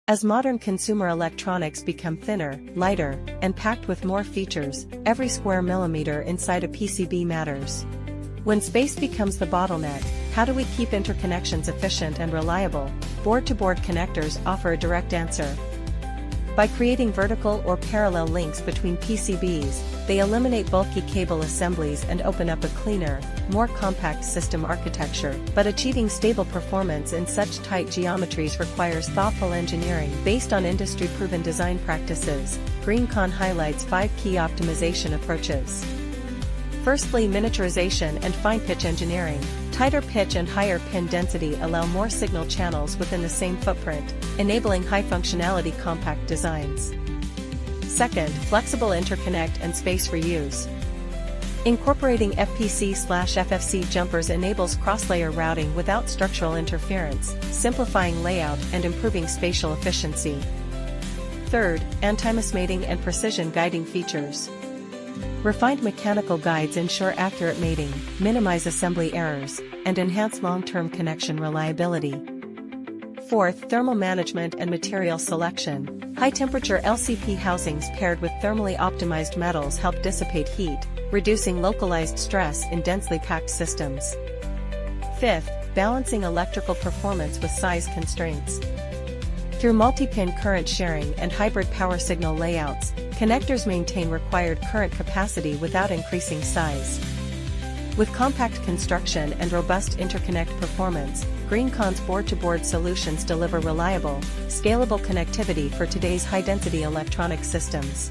As modern consumer electronics become thinner, lighter, and packed with more features, every square millimeter inside a PCB matters. When space becomes the bottleneck, how do we keep interconnections efficient and reliable? Board-to-board connectors offer a direct answer. By creating vertical or parallel links between PCBs, they eliminate bulky cable assemblies and open up a cleaner, more compact system architecture. But achieving stable performance in such tight geometries requires thoughtful engineering based on industry-proven design practices. GreenCon highlights 5 key optimization approaches. Firstly, miniaturization and fine-pitch engineering. Tighter pitch and higher pin density allow more signal channels within the same footprint, enabling high-functionality compact designs. Second, flexible interconnect and space reuse. Incorporating FPC/FFC jumpers enables cross-layer routing without structural interference, simplifying layout and improving spatial efficiency. Third, anti-mismating and precision guiding features. Refined mechanical guides ensure accurate mating, minimize assembly errors, and enhance long-term connection reliability. Fourth, thermal management and material selection. High-temperature LCP housings paired with thermally optimized metals help dissipate heat, reducing localized stress in densely packed systems. Fifth, balancing electrical performance with size constraints. Through multi-pin current sharing and hybrid power signal layouts, connectors maintain required current capacity without increasing size. With compact construction and robust interconnect performance, GreenCon's board-to-board solutions deliver reliable, scalable connectivity for today's high-density electronic systems.